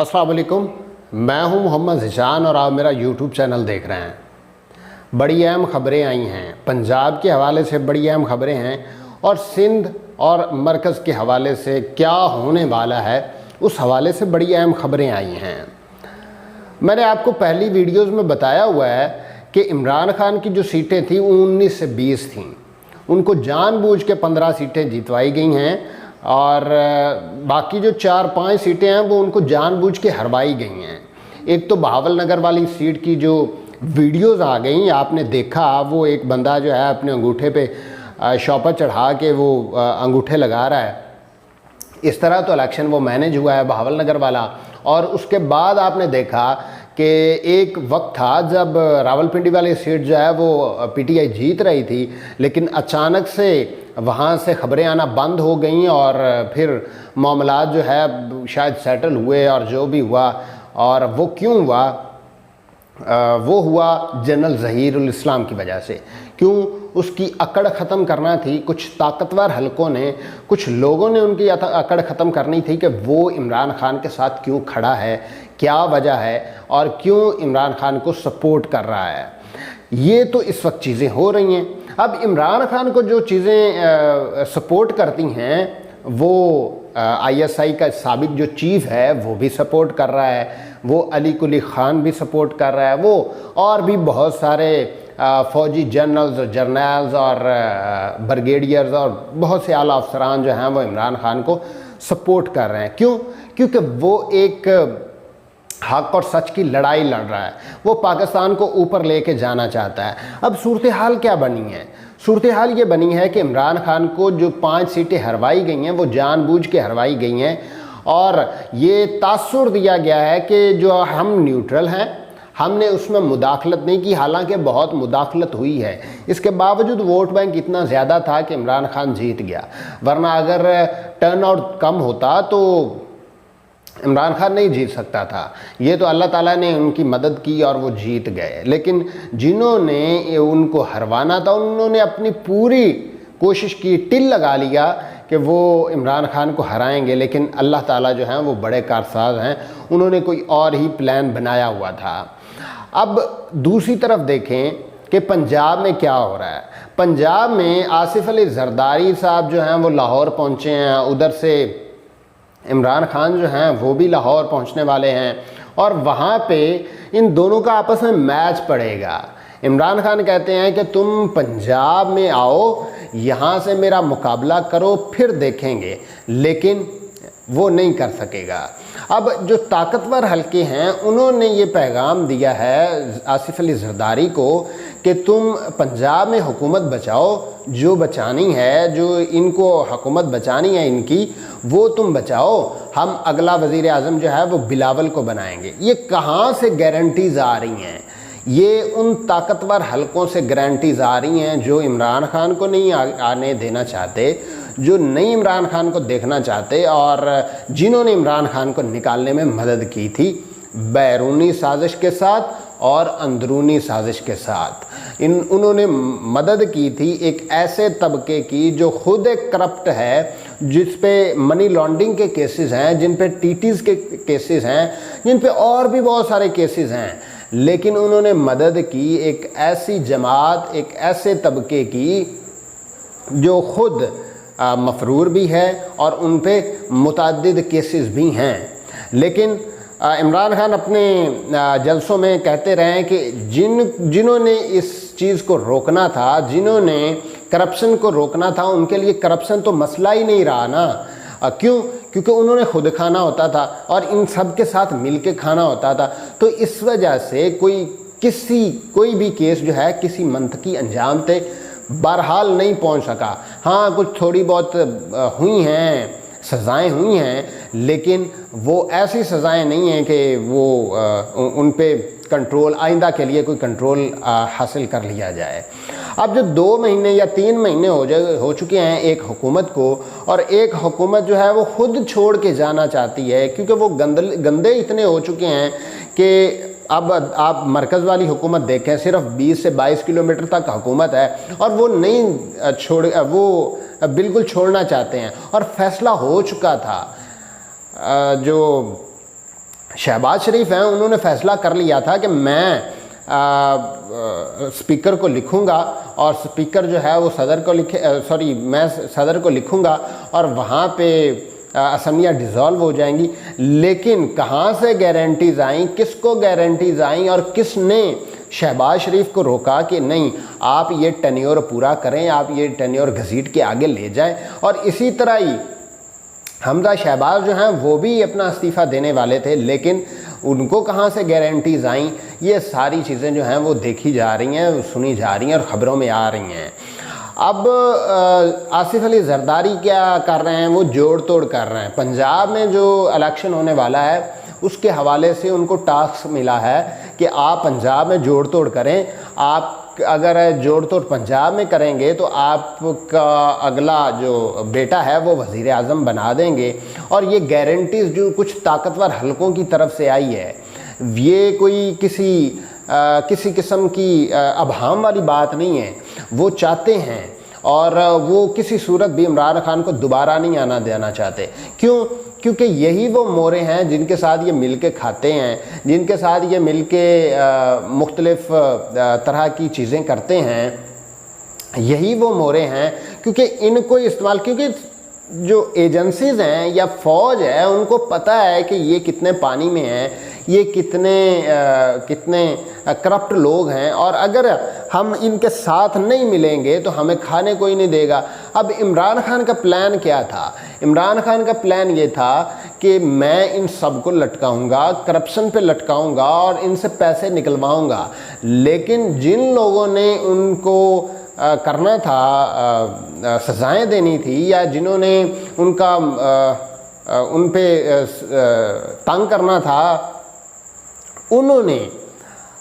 अस्सलाम वालेकुम, मैं हूं मोहम्मद ज़िशान और आप मेरा यूट्यूब चैनल देख रहे हैं। बड़ी अहम खबरें आई हैं, पंजाब के हवाले से बड़ी अहम खबरें हैं और सिंध और मरकज़ के हवाले से क्या होने वाला है उस हवाले से बड़ी अहम खबरें आई हैं। मैंने आपको पहली वीडियोज़ में बताया हुआ है कि इमरान खान की जो सीटें थी 19 से 20 थीं, उनको जानबूझ के 15 सीटें जितवाई गई हैं और बाकी जो 4-5 सीटें हैं वो उनको जानबूझ के हरवाई गई हैं। एक तो बहावल नगर वाली सीट की जो वीडियोज़ आ गई, आपने देखा वो एक बंदा जो है अपने अंगूठे पे शॉपर चढ़ा के वो अंगूठे लगा रहा है। इस तरह तो इलेक्शन वो मैनेज हुआ है बहावल नगर वाला। और उसके बाद आपने देखा कि एक वक्त था जब रावलपिंडी वाली सीट जो है वो पीटीआई जीत रही थी, लेकिन अचानक से वहाँ से खबरें आना बंद हो गई और फिर मामलात जो है शायद सेटल हुए और जो भी हुआ। और वो क्यों हुआ? वो हुआ जनरल ज़हीरुल इस्लाम की वजह से। क्यों? उसकी अकड़ ख़त्म करना थी। कुछ ताकतवर हलकों ने, कुछ लोगों ने उनकी अकड़ ख़त्म करनी थी कि वो इमरान खान के साथ क्यों खड़ा है, क्या वजह है और क्यों इमरान खान को सपोर्ट कर रहा है। ये तो इस वक्त चीज़ें हो रही हैं। अब इमरान खान को जो चीज़ें सपोर्ट करती हैं वो आईएसआई का साबिक जो चीफ है वो भी सपोर्ट कर रहा है, वो अली कुली ख़ान भी सपोर्ट कर रहा है, वो और भी बहुत सारे फ़ौजी जनरल्स और जर्नल्स और ब्रिगेडियर्स और बहुत से आला अफसरान जो हैं वो इमरान खान को सपोर्ट कर रहे हैं। क्यों? क्योंकि वो एक हक और सच की लड़ाई लड़ रहा है, वो पाकिस्तान को ऊपर लेके जाना चाहता है। अब सूरत हाल क्या बनी है? सूरत हाल ये बनी है कि इमरान खान को जो 5 सीटें हरवाई गई हैं वो जानबूझ के हरवाई गई हैं और ये तासुर दिया गया है कि जो हम न्यूट्रल हैं, हमने उसमें मुदाखलत नहीं की, हालांकि बहुत मुदाखलत हुई है। इसके बावजूद वोट बैंक इतना ज़्यादा था कि इमरान खान जीत गया, वरना अगर टर्न आउट कम होता तो इमरान खान नहीं जीत सकता था। ये तो अल्लाह ताला ने उनकी मदद की और वो जीत गए। लेकिन जिन्होंने उनको हरवाना था उन्होंने अपनी पूरी कोशिश की, टिल लगा लिया कि वो इमरान खान को हराएंगे, लेकिन अल्लाह ताला जो हैं वो बड़े कारसाज हैं, उन्होंने कोई और ही प्लान बनाया हुआ था। अब दूसरी तरफ देखें कि पंजाब में क्या हो रहा है। पंजाब में आसिफ अली जरदारी साहब जो हैं वो लाहौर पहुँचे हैं, उधर से इमरान खान जो हैं वो भी लाहौर पहुंचने वाले हैं और वहाँ पे इन दोनों का आपस में मैच पड़ेगा। इमरान खान कहते हैं कि तुम पंजाब में आओ, यहाँ से मेरा मुकाबला करो, फिर देखेंगे, लेकिन वो नहीं कर सकेगा। अब जो ताकतवर हलके हैं उन्होंने ये पैगाम दिया है आसिफ अली जरदारी को कि तुम पंजाब में हुकूमत बचाओ, जो बचानी है, जो इनको हुकूमत बचानी है इनकी, वो तुम बचाओ, हम अगला वज़ीर आज़म जो है वो बिलावल को बनाएंगे। ये कहाँ से गारंटीज़ आ रही हैं? ये उन ताकतवर हलकों से गारंटीज़ आ रही हैं जो इमरान खान को नहीं आने देना चाहते, जो नहीं इमरान खान को देखना चाहते और जिन्होंने इमरान खान को निकालने में मदद की थी बैरूनी साजिश के साथ और अंदरूनी साजिश के साथ। उन्होंने मदद की थी एक ऐसे तबके की जो खुद एक करप्ट है, जिस पे मनी लॉन्ड्रिंग के केसेस हैं, जिन पे टीटीज़ के केसेस हैं, जिन पे और भी बहुत सारे केसेस हैं, लेकिन उन्होंने मदद की एक ऐसी जमात, एक ऐसे तबके की जो खुद मफरूर भी है और उन पे मुतअद्दिद केसेस भी हैं। लेकिन इमरान खान अपने जलसों में कहते रहे कि जिन्होंने इस चीज़ को रोकना था, जिन्होंने करप्शन को रोकना था, उनके लिए करप्शन तो मसला ही नहीं रहा ना। क्यों? क्योंकि उन्होंने खुद खाना होता था और इन सब के साथ मिल के खाना होता था। तो इस वजह से कोई भी केस जो है किसी मंतकी अंजाम पे बहरहाल नहीं पहुंच सका। हाँ, कुछ थोड़ी बहुत हुई हैं, सज़ाएं हुई हैं, लेकिन वो ऐसी सज़ाएं नहीं हैं कि वो उन पे कंट्रोल, आइंदा के लिए कोई कंट्रोल हासिल कर लिया जाए। अब जो 2 महीने या 3 महीने हो चुके हैं एक हुकूमत को, और एक हुकूमत जो है वो खुद छोड़ के जाना चाहती है, क्योंकि वो गंदे इतने हो चुके हैं कि अब आप मरकज़ वाली हुकूमत देखें, सिर्फ 20 से 22 किलोमीटर तक हुकूमत है और वो नहीं वो बिल्कुल छोड़ना चाहते हैं। और फैसला हो चुका था, जो शहबाज शरीफ हैं, उन्होंने फ़ैसला कर लिया था कि मैं स्पीकर को लिखूंगा और स्पीकर जो है वो सदर को मैं सदर को लिखूंगा और वहाँ पे असम्बलियाँ डिज़ोल्व हो जाएंगी। लेकिन कहाँ से गारंटीज़ आई, किसको गारंटीज़ आई और किसने शहबाज शरीफ को रोका कि नहीं आप ये टेन्योर पूरा करें, आप ये टेन्योर घसीट के आगे ले जाएं। और इसी तरह ही हमजा शहबाज जो हैं वो भी अपना इस्तीफ़ा देने वाले थे, लेकिन उनको कहाँ से गारंटीज़ आई, ये सारी चीज़ें जो हैं वो देखी जा रही हैं, सुनी जा रही हैं और ख़बरों में आ रही हैं। अब आसिफ अली जरदारी क्या कर रहे हैं, वो जोड़ तोड़ कर रहे हैं। पंजाब में जो इलेक्शन होने वाला है उसके हवाले से उनको टास्क मिला है कि आप पंजाब में जोड़ तोड़ करें। आप अगर जोड़ तोड़ पंजाब में करेंगे तो आपका अगला जो बेटा है वो वज़ीर आज़म बना देंगे। और ये गारंटीज़ जो कुछ ताकतवर हलकों की तरफ से आई है, ये कोई किसी किस्म की अभाम वाली बात नहीं है। वो चाहते हैं और वो किसी सूरत भी इमरान खान को दोबारा नहीं आना देना चाहते। क्यों? क्योंकि यही वो मोरे हैं जिनके साथ ये मिल के खाते हैं, जिनके साथ ये मिल के मुख्तलिफ तरह की चीज़ें करते हैं। यही वो मोरे हैं क्योंकि इनको इस्तेमाल, क्योंकि जो एजेंसीज़ हैं या फ़ौज है उनको पता है कि ये कितने पानी में हैं, ये कितने करप्ट लोग हैं और अगर हम इनके साथ नहीं मिलेंगे तो हमें खाने कोई नहीं देगा। अब इमरान खान का प्लान क्या था? इमरान खान का प्लान ये था कि मैं इन सब को लटकाऊंगा, करप्शन पे लटकाऊंगा और इनसे पैसे निकलवाऊंगा। लेकिन जिन लोगों ने उनको करना था, सज़ाएं देनी थी या जिन्होंने उन पे तंग करना था,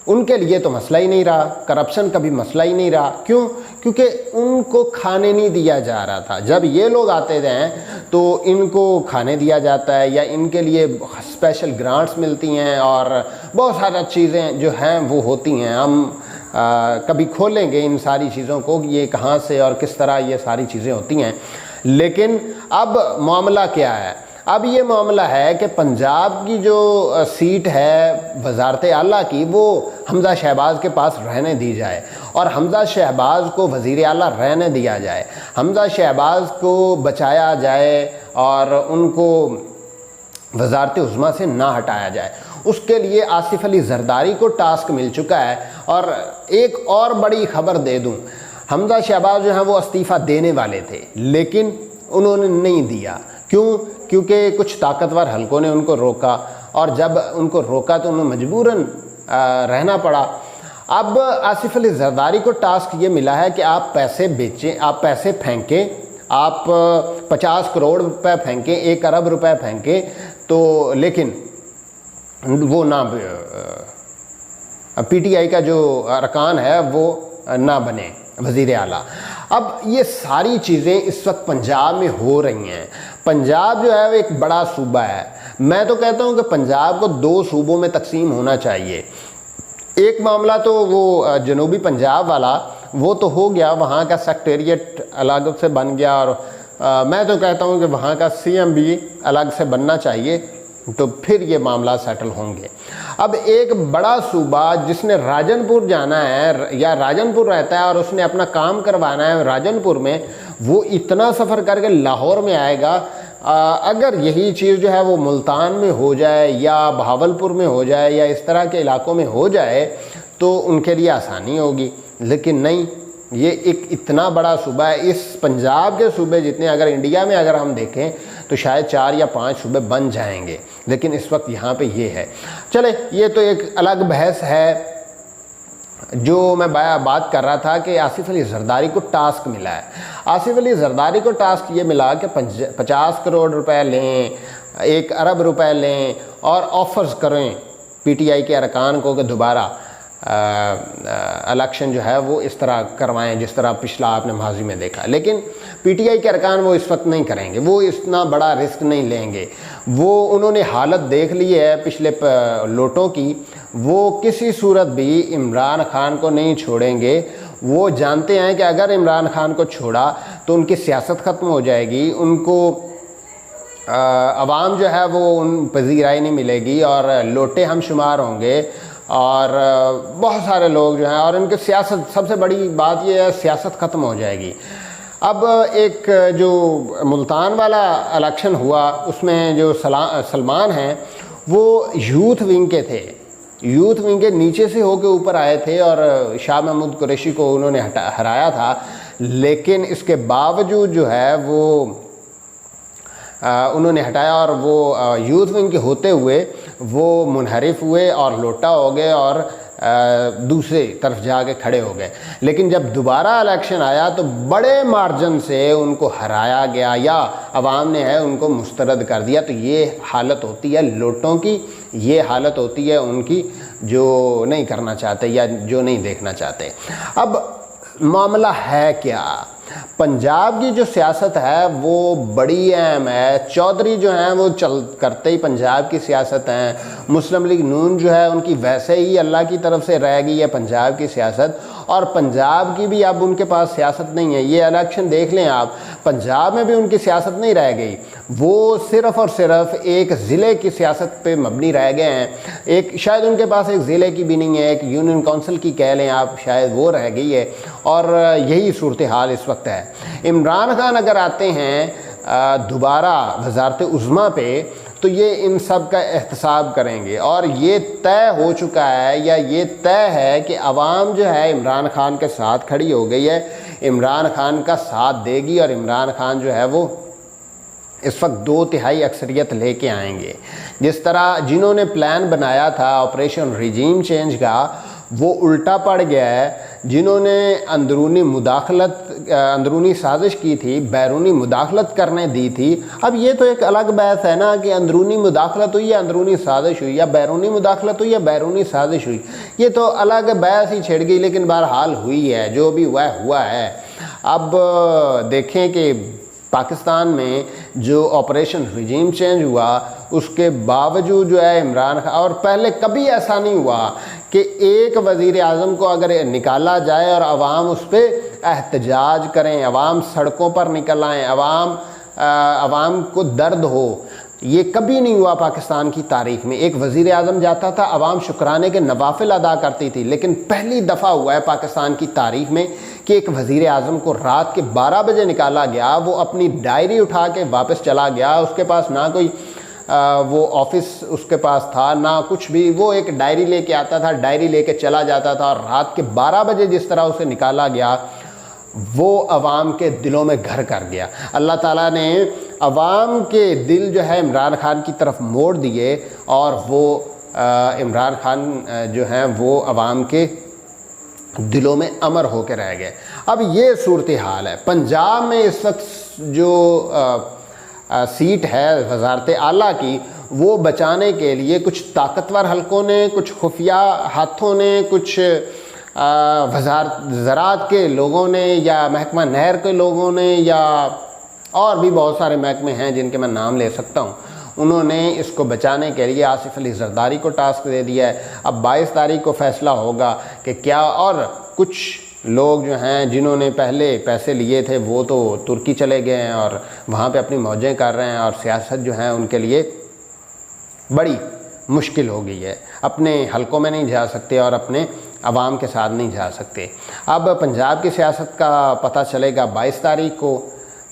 उनके लिए तो मसला ही नहीं रहा, करप्शन का भी मसला ही नहीं रहा। क्यों? क्योंकि उनको खाने नहीं दिया जा रहा था। जब ये लोग आते हैं तो इनको खाने दिया जाता है या इनके लिए स्पेशल ग्रांट्स मिलती हैं और बहुत सारी चीज़ें जो हैं वो होती हैं। हम कभी खोलेंगे इन सारी चीज़ों को, ये कहाँ से और किस तरह ये सारी चीज़ें होती हैं। लेकिन अब मामला क्या है? अब ये मामला है कि पंजाब की जो सीट है वज़ारत आला की, वो हमजा शहबाज के पास रहने दी जाए और हमजा शहबाज को वज़ीर आला रहने दिया जाए, हमजा शहबाज को बचाया जाए और उनको वज़ारत उज़्मा से ना हटाया जाए। उसके लिए आसिफ अली जरदारी को टास्क मिल चुका है। और एक और बड़ी खबर दे दूं, हमजा शहबाज जो हैं वो इस्तीफ़ा देने वाले थे लेकिन उन्होंने नहीं दिया। क्यों? क्योंकि कुछ ताकतवर हलकों ने उनको रोका और जब उनको रोका तो उन्हें मजबूरन रहना पड़ा। अब आसिफ अली जरदारी को टास्क ये मिला है कि आप पैसे बेचें, आप पैसे फेंकें, आप 50 करोड़ रुपए फेंकें, 1 अरब रुपए फेंकें, तो लेकिन वो ना पीटीआई का जो अरकान है वो ना बने वज़ीर आला। अब ये सारी चीज़ें इस वक्त पंजाब में हो रही हैं। पंजाब जो है वो एक बड़ा सूबा है। मैं तो कहता हूँ कि पंजाब को 2 सूबों में तकसीम होना चाहिए। एक मामला तो वो जनूबी पंजाब वाला वो तो हो गया, वहाँ का सेक्रेटेरिएट अलग से बन गया और मैं तो कहता हूँ कि वहाँ का सीएम भी अलग से बनना चाहिए, तो फिर ये मामला सेटल होंगे। अब एक बड़ा सूबा जिसने राजनपुर जाना है या राजनपुर रहता है और उसने अपना काम करवाना है राजनपुर में, वो इतना सफ़र करके लाहौर में आएगा। अगर यही चीज़ जो है वो मुल्तान में हो जाए या बहावलपुर में हो जाए या इस तरह के इलाकों में हो जाए तो उनके लिए आसानी होगी। लेकिन नहीं, ये एक इतना बड़ा सूबा है। इस पंजाब के सूबे जितने अगर इंडिया में अगर हम देखें तो शायद 4 या 5 सूबे बन जाएंगे, लेकिन इस वक्त यहाँ पे ये है। चले, ये तो एक अलग बहस है। जो मैं बात कर रहा था कि आसिफ अली जरदारी को टास्क मिला है। आसिफ अली जरदारी को टास्क ये मिला कि 50 करोड़ रुपए लें, 1 अरब रुपए लें और ऑफर्स करें पीटीआई के अरकान को कि दोबारा इलेक्शन जो है वो इस तरह करवाएं जिस तरह पिछला आपने माजी में देखा। लेकिन पीटीआई के अरकान वो इस वक्त नहीं करेंगे, वो इतना बड़ा रिस्क नहीं लेंगे। वो उन्होंने हालत देख ली है पिछले लोटों की, वो किसी सूरत भी इमरान खान को नहीं छोड़ेंगे। वो जानते हैं कि अगर इमरान खान को छोड़ा तो उनकी सियासत ख़त्म हो जाएगी, उनको अवाम जो है वो उन पजीराई नहीं मिलेगी और लोटे हम शुमार होंगे और बहुत सारे लोग जो हैं और इनकी सियासत, सबसे बड़ी बात ये है सियासत ख़त्म हो जाएगी। अब एक जो मुल्तान वाला इलेक्शन हुआ उसमें जो सलमान हैं वो यूथ विंग के थे, यूथ विंग के नीचे से होकर ऊपर आए थे और शाह महमूद कुरैशी को उन्होंने हराया था। लेकिन इसके बावजूद जो है वो उन्होंने हटाया और वो यूथ विंग के होते हुए वो मुनहरिफ हुए और लोटा हो गए और दूसरे तरफ जाके खड़े हो गए। लेकिन जब दोबारा इलेक्शन आया तो बड़े मार्जिन से उनको हराया गया या अवाम ने है उनको मुस्तरद कर दिया। तो ये हालत होती है लोटों की, ये हालत होती है उनकी जो नहीं करना चाहते या जो नहीं देखना चाहते। अब मामला है क्या, पंजाब की जो सियासत है वो बड़ी अहम है। चौधरी जो हैं वो करते ही पंजाब की सियासत हैं। मुस्लिम लीग नून जो है उनकी वैसे ही अल्लाह की तरफ से रह गई है पंजाब की सियासत, और पंजाब की भी अब उनके पास सियासत नहीं है। ये इलेक्शन देख लें आप, पंजाब में भी उनकी सियासत नहीं रह गई, वो सिर्फ़ और सिर्फ एक ज़िले की सियासत पे मबनी रह गए हैं। एक शायद उनके पास एक ज़िले की भी नहीं है, एक यूनियन काउंसिल की कह लें आप, शायद वो रह गई है। और यही सूरत हाल इस वक्त है। इमरान खान अगर आते हैं दोबारा वज़ारत उज़्मा पे तो ये इन सब का एहतसाब करेंगे और ये तय हो चुका है या ये तय है कि अवाम जो है इमरान खान के साथ खड़ी हो गई है, इमरान खान का साथ देगी और इमरान खान जो है वो इस वक्त 2/3 अक्सरियत लेके आएंगे। जिस तरह जिन्होंने प्लान बनाया था ऑपरेशन रिजीम चेंज का वो उल्टा पड़ गया है। जिन्होंने अंदरूनी साजिश की थी, बैरूनी मुदाखलत करने दी थी। अब ये तो एक अलग बहस है ना कि अंदरूनी मुदाखलत हुई या अंदरूनी साजिश हुई, या बैरूनी मुदाखलत हुई या बैरूनी साजिश हुई, ये तो अलग बहस ही छिड़ गई। लेकिन बहरहाल हुई है, जो भी हुआ है। अब देखें कि पाकिस्तान में जो ऑपरेशन रिजीम चेंज हुआ उसके बावजूद जो है इमरान खान, और पहले कभी ऐसा नहीं हुआ कि एक वज़ीर आज़म को अगर निकाला जाए और अवाम उस पर एहतजाज करें, अवाम सड़कों पर निकल आएँ, अवाम को दर्द हो, ये कभी नहीं हुआ पाकिस्तान की तारीख में। एक वज़ीर आज़म जाता था, अवाम शुक्राने के नवाफिल अदा करती थी। लेकिन पहली दफ़ा हुआ है पाकिस्तान की तारीख में कि एक वज़ीर आज़म को रात के 12 बजे निकाला गया, वो अपनी डायरी उठा के वापस चला गया। उसके पास ना कोई वो ऑफिस उसके पास था ना कुछ भी, वो एक डायरी लेके आता था, डायरी लेके चला जाता था, और रात के 12 बजे जिस तरह उसे निकाला गया वो अवाम के दिलों में घर कर गया। अल्लाह ताला ने अवाम के दिल जो है इमरान खान की तरफ मोड़ दिए और वो इमरान खान जो हैं वो अवाम के दिलों में अमर होकर रह गए। अब ये सूरत हाल है पंजाब में इस वक्त। जो सीट है वज़ारत आला की, वो बचाने के लिए कुछ ताकतवर हलकों ने, कुछ खुफिया हाथों ने, कुछ वज़ारत ज़राअत के लोगों ने या महकमा नहर के लोगों ने या और भी बहुत सारे महकमे हैं जिनके मैं नाम ले सकता हूँ, उन्होंने इसको बचाने के लिए आसिफ अली जरदारी को टास्क दे दिया है। अब 22 तारीख को फ़ैसला होगा कि क्या, और कुछ लोग जो हैं जिन्होंने पहले पैसे लिए थे वो तो तुर्की चले गए हैं और वहाँ पे अपनी मौजें कर रहे हैं, और सियासत जो है उनके लिए बड़ी मुश्किल हो गई है। अपने हलकों में नहीं जा सकते और अपने अवाम के साथ नहीं जा सकते। अब पंजाब की सियासत का पता चलेगा 22 तारीख को।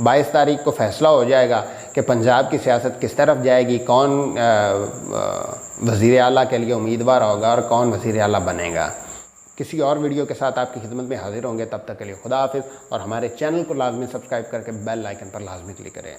22 तारीख को फ़ैसला हो जाएगा कि पंजाब की सियासत किस तरफ जाएगी, कौन वज़ीर आला के लिए उम्मीदवार होगा और कौन वज़ीर आला बनेगा। किसी और वीडियो के साथ आपकी खिदमत में हाजिर होंगे। तब तक के लिए खुदा हाफिज़, और हमारे चैनल को लाजमी सब्सक्राइब करके बेल आइकन पर लाजमी क्लिक करें।